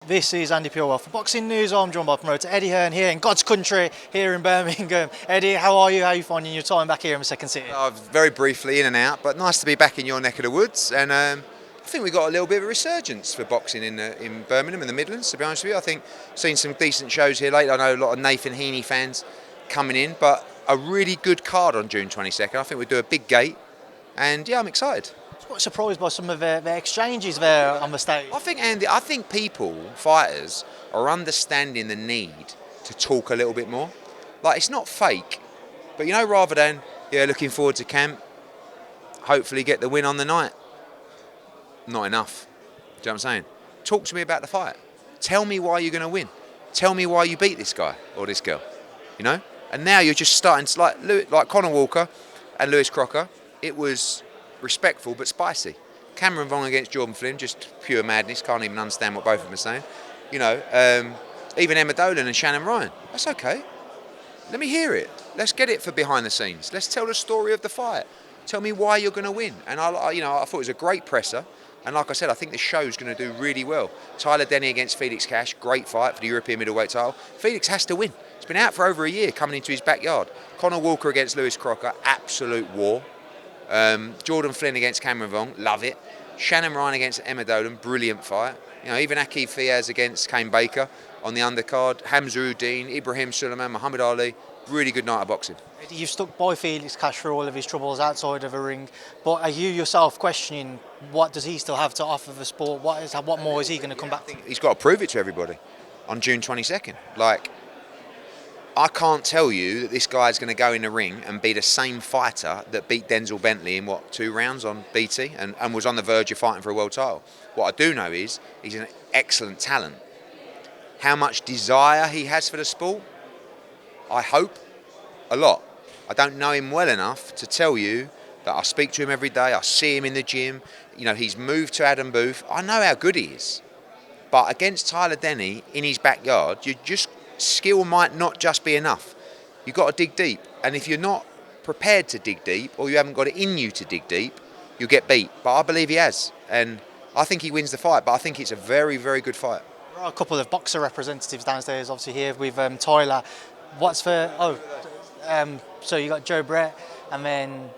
This is Andi Purewal for Boxing News. I'm joined by promoter Eddie Hearn here in God's country, here in Birmingham. Eddie, how are you? How are you finding your time back here in the second city? Very briefly in and out, but nice to be back in your neck of the woods. And I think we got a little bit of a resurgence for boxing in Birmingham and the Midlands, to be honest with you. I think I've seen some decent shows here lately. I know a lot of Devin Haney fans coming in, but a really good card on June 22nd. I think we'll do a big gate, and yeah, I'm excited. Quite surprised by some of the exchanges there on the stage. I think, Andy, people, fighters, are understanding the need to talk a little bit more. Like, it's not fake, but you know, rather than, yeah, looking forward to camp, hopefully get the win on the night. Not enough. Do you know what I'm saying? Talk to me about the fight. Tell me why you're going to win. Tell me why you beat this guy or this girl. You know? And now you're just starting to, like Conor Walker and Lewis Crocker, it was respectful but spicy. Cameron Vong against Jordan Flynn, just pure madness. Can't even understand what both of them are saying. You know, even Emma Dolan and Shannon Ryan. That's okay. Let me hear it. Let's get it for behind the scenes. Let's tell the story of the fight. Tell me why you're going to win. And I thought it was a great presser. And like I said, I think the show's going to do really well. Tyler Denny against Felix Cash, great fight for the European middleweight title. Felix has to win. He's been out for over a year, coming into his backyard. Conor Walker against Lewis Crocker, absolute war. Jordan Flynn against Cameron Vong, love it. Shannon Ryan against Emma Dolan, brilliant fight. You know, even Akif Fiaz against Kane Baker on the undercard. Hamza Uddin, Ibrahim Suleiman, Muhammad Ali, really good night of boxing. You've stuck by Felix Cash for all of his troubles outside of a ring, but are you yourself questioning what does he still have to offer the sport? What more is he going to come back to? He's got to prove it to everybody on June 22nd. Like, I can't tell you that this guy's going to go in the ring and be the same fighter that beat Denzel Bentley in, 2 rounds on BT and was on the verge of fighting for a world title. What I do know is he's an excellent talent. How much desire he has for the sport, I hope, a lot. I don't know him well enough to tell you that I speak to him every day, I see him in the gym. You know, he's moved to Adam Booth. I know how good he is. But against Tyler Denny in his backyard, skill might not just be enough. You've got to dig deep. And if you're not prepared to dig deep, or you haven't got it in you to dig deep, you'll get beat. But I believe he has. And I think he wins the fight, but I think it's a very, very good fight. There are a couple of boxer representatives downstairs, obviously here with Tyler. So you got Joe Brett, and then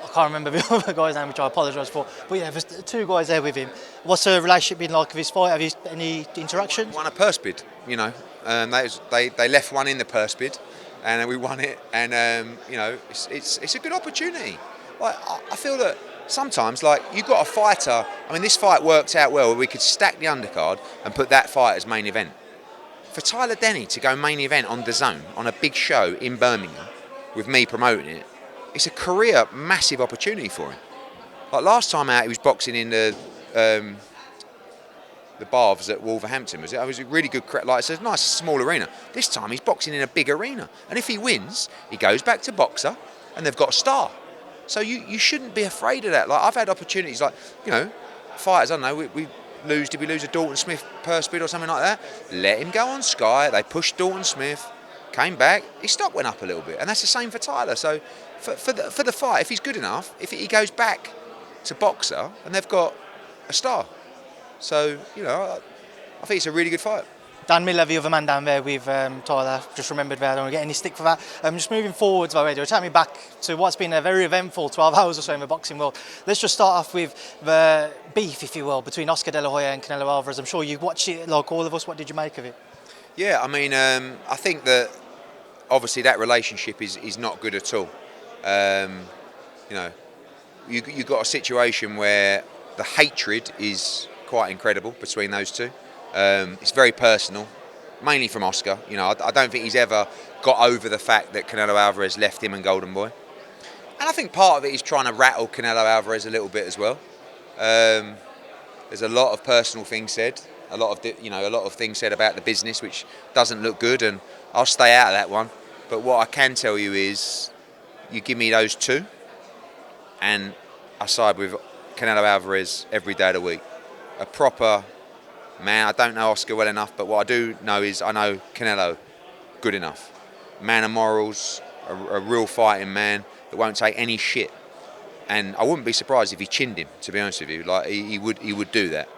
I can't remember the other guy's name, which I apologise for. But yeah, there's 2 guys there with him. What's the relationship been like with his fight? Have you any interactions? Won a purse bid, you know. They left one in the purse bid, and we won it. And you know, it's a good opportunity. Like, I feel that sometimes, like, you've got a fighter. I mean, this fight worked out well. We could stack the undercard and put that fight as main event. For Tyler Denny to go main event on DAZN on a big show in Birmingham with me promoting it, it's a career massive opportunity for him. Like, last time out, he was boxing in the Baths at Wolverhampton. It was a really good, like, it's a nice small arena. This time he's boxing in a big arena, and if he wins, he goes back to boxer, and they've got a star. So you shouldn't be afraid of that. Like, I've had opportunities, like, you know, fighters. I don't know, did we lose a Dalton Smith purse bid or something like that? Let him go on Sky. They pushed Dalton Smith, came back, his stock went up a little bit, and that's the same for Tyler. So for the fight, if he's good enough, if he goes back to boxer, and they've got a star. So, you know, I think it's a really good fight. Dan Miller, the other man down there with Tyler, just remembered there, I don't want to get any stick for that. Just moving forwards already, take me back to what's been a very eventful 12 hours or so in the boxing world. Let's just start off with the beef, if you will, between Oscar De La Hoya and Canelo Alvarez. I'm sure you watched it like all of us. What did you make of it? Yeah, I mean, I think that obviously that relationship is not good at all. You know, you've got a situation where the hatred is quite incredible between those two. It's very personal, mainly from Oscar. You know, I don't think he's ever got over the fact that Canelo Alvarez left him and Golden Boy. And I think part of it is trying to rattle Canelo Alvarez a little bit as well. There's a lot of personal things said, a lot of things said about the business, which doesn't look good, and I'll stay out of that one. But what I can tell you is, you give me those 2, and I side with Canelo Alvarez every day of the week. A proper man. I don't know Oscar well enough, but what I do know is I know Canelo good enough. Man of morals, a real fighting man that won't take any shit. And I wouldn't be surprised if he chinned him, to be honest with you. Like, he would do that.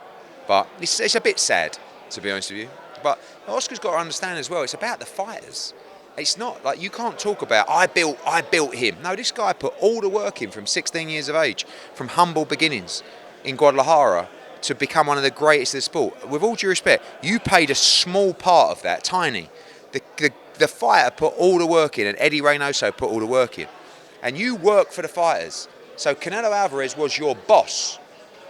But it's a bit sad. to be honest with you. But Oscar's got to understand as well, it's about the fighters. It's not like you can't talk about, I built him. No, this guy put all the work in from 16 years of age, from humble beginnings in Guadalajara to become one of the greatest of the sport. With all due respect, you played a small part of that, tiny. The fighter put all the work in, and Eddie Reynoso put all the work in. And you work for the fighters. So Canelo Alvarez was your boss.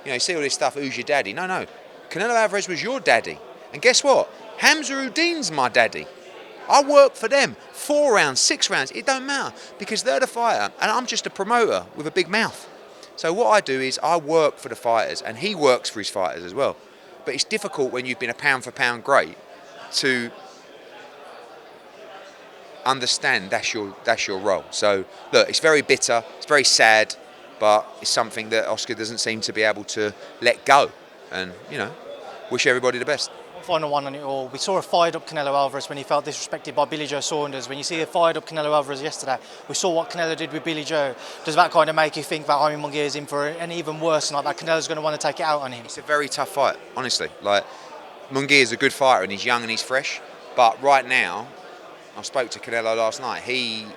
You see all this stuff, who's your daddy? No. Canelo Alvarez was your daddy. And guess what? Hamza Uddin's my daddy. I work for them. 4 rounds, 6 rounds, it don't matter. Because they're the fighter, and I'm just a promoter with a big mouth. So what I do is I work for the fighters, and he works for his fighters as well. But it's difficult when you've been a pound-for-pound great to understand that's your role. So look, it's very bitter, it's very sad, but it's something that Oscar doesn't seem to be able to let go. And wish everybody the best. Final one on it all. We saw a fired-up Canelo Alvarez when he felt disrespected by Billy Joe Saunders. When you see a fired-up Canelo Alvarez yesterday, we saw what Canelo did with Billy Joe. Does that kind of make you think that Jaime Munguia is in for an even worse night, that Canelo's going to want to take it out on him? It's a very tough fight, honestly. Like, Munguia is a good fighter and he's young and he's fresh. But right now, I spoke to Canelo last night. He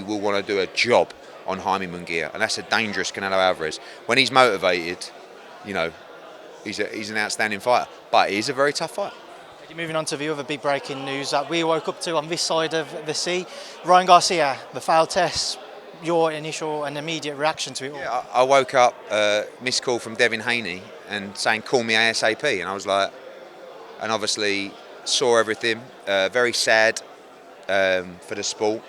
will want to do a job on Jaime Munguia, and that's a dangerous Canelo Alvarez. When he's motivated, he's an outstanding fighter, but it is a very tough fight. Moving on to the other big breaking news that we woke up to on this side of the sea. Ryan Garcia, the failed test, your initial and immediate reaction to it all? Yeah, I woke up, missed call from Devin Haney and saying, call me ASAP. And I was like, and obviously saw everything. Very sad for the sport.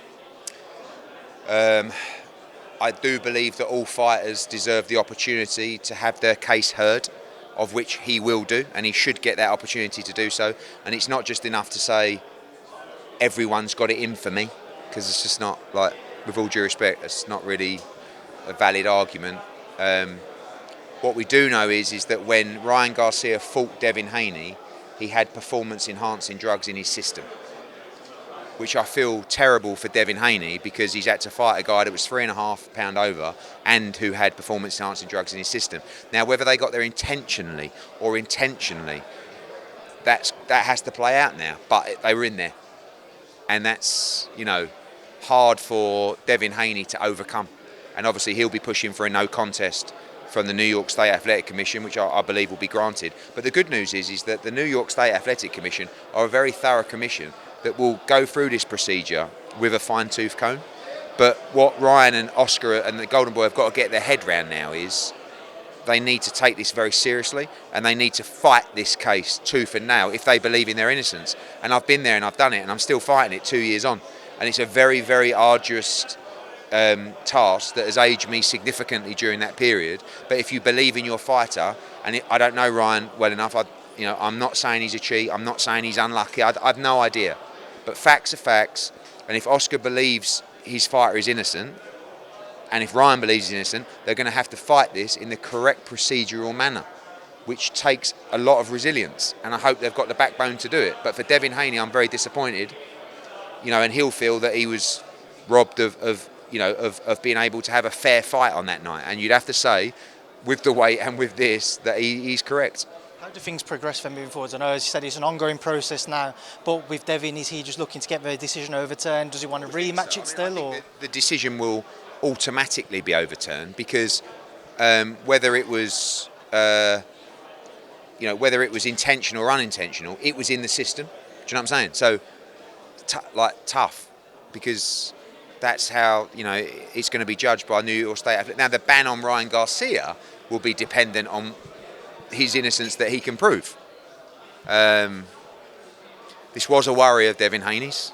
I do believe that all fighters deserve the opportunity to have their case heard, of which he will do, and he should get that opportunity to do so. And it's not just enough to say everyone's got it in for me, because it's just not, like, with all due respect, it's not really a valid argument. What we do know is that when Ryan Garcia fought Devin Haney, he had performance-enhancing drugs in his system, which I feel terrible for Devin Haney, because he's had to fight a guy that was 3.5 pounds over and who had performance-enhancing drugs in his system. Now, whether they got there intentionally or intentionally, that has to play out now. But they were in there, and that's hard for Devin Haney to overcome. And obviously, he'll be pushing for a no contest from the New York State Athletic Commission, which I believe will be granted. But the good news is that the New York State Athletic Commission are a very thorough commission that will go through this procedure with a fine-tooth comb. But what Ryan and Oscar and the Golden Boy have got to get their head round now is they need to take this very seriously, and they need to fight this case tooth and nail if they believe in their innocence. And I've been there and I've done it, and I'm still fighting it 2 years on. And it's a very, very arduous task that has aged me significantly during that period. But if you believe in your fighter, and I don't know Ryan well enough, I'm not saying he's a cheat, I'm not saying he's unlucky, I've no idea. But facts are facts, and if Oscar believes his fighter is innocent, and if Ryan believes he's innocent, they're going to have to fight this in the correct procedural manner, which takes a lot of resilience, and I hope they've got the backbone to do it. But for Devin Haney, I'm very disappointed, and he'll feel that he was robbed of being able to have a fair fight on that night. And you'd have to say, with the weight and with this, that he's correct. How do things progress for moving forward? I know, as you said, it's an ongoing process now, but with Devin, is he just looking to get the decision overturned? Does he want to rematch it still? Or the decision will automatically be overturned, because whether it was intentional or unintentional, it was in the system. Do you know what I'm saying? So, tough, because that's how it's going to be judged by New York State Athletic. Now, the ban on Ryan Garcia will be dependent on his innocence that he can prove. This was a worry of Devin Haney's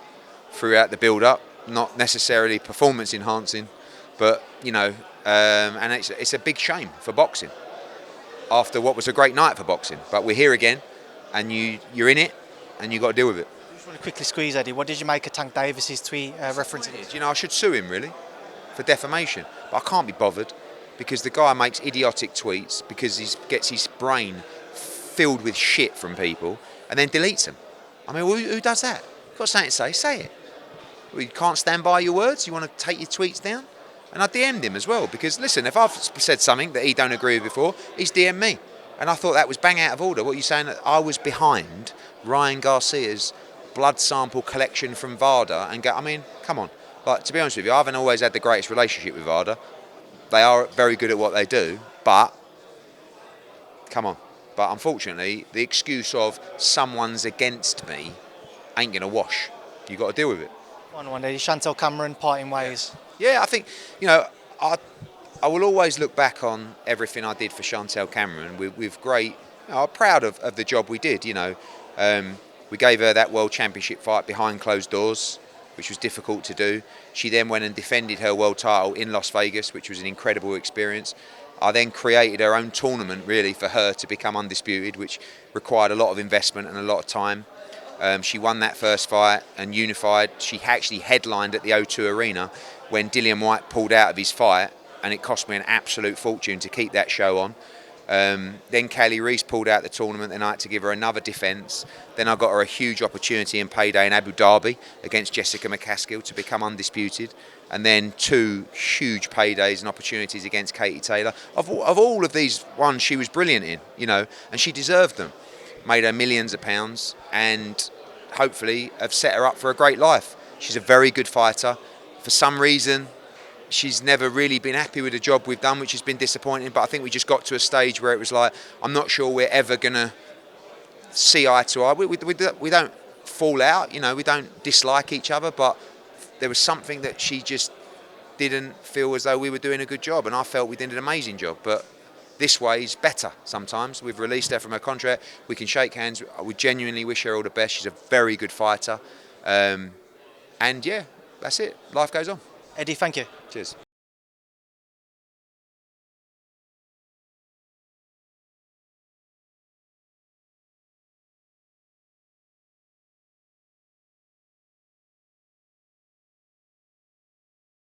throughout the build-up, not necessarily performance-enhancing, but and it's a big shame for boxing after what was a great night for boxing. But we're here again, and you're in it, and you've got to deal with it. I just want to quickly squeeze, Eddie. What did you make of Tank Davis's tweet referencing it? I should sue him, really, for defamation, but I can't be bothered, because the guy makes idiotic tweets because he gets his brain filled with shit from people and then deletes them. I mean, who does that? You've got something to say it. Well, you can't stand by your words, you want to take your tweets down? And I DM'd him as well, because listen, if I've said something that he don't agree with before, he's DM'd me. And I thought that was bang out of order. What are you saying? That I was behind Ryan Garcia's blood sample collection from VADA and go, I mean, come on. Like, to be honest with you, I haven't always had the greatest relationship with VADA. They are very good at what they do, but come on. But unfortunately, the excuse of someone's against me ain't going to wash. You've got to deal with it. One day, Chantelle Cameron parting ways. Yeah, I think, I will always look back on everything I did for Chantelle Cameron with great, I'm proud of the job we did, We gave her that World Championship fight behind closed doors, which was difficult to do. She then went and defended her world title in Las Vegas, which was an incredible experience. I then created her own tournament, really, for her to become undisputed, which required a lot of investment and a lot of time. She won that first fight and unified. She actually headlined at the O2 Arena when Dillian Whyte pulled out of his fight, and it cost me an absolute fortune to keep that show on. Then Kelly Reese pulled out the tournament the night to give her another defence. Then I got her a huge opportunity in payday in Abu Dhabi against Jessica McCaskill to become undisputed. And then 2 huge paydays and opportunities against Katie Taylor. Of all of these ones, she was brilliant in, and she deserved them. Made her millions of pounds and hopefully have set her up for a great life. She's a very good fighter. For some reason, she's never really been happy with the job we've done, which has been disappointing. But I think we just got to a stage where it was like, I'm not sure we're ever going to see eye to eye. We don't fall out, we don't dislike each other, but there was something that she just didn't feel as though we were doing a good job, and I felt we did an amazing job. But this way is better sometimes. We've released her from her contract. We can shake hands. We genuinely wish her all the best. She's a very good fighter. And yeah, that's it. Life goes on. Eddie, thank you. Cheers.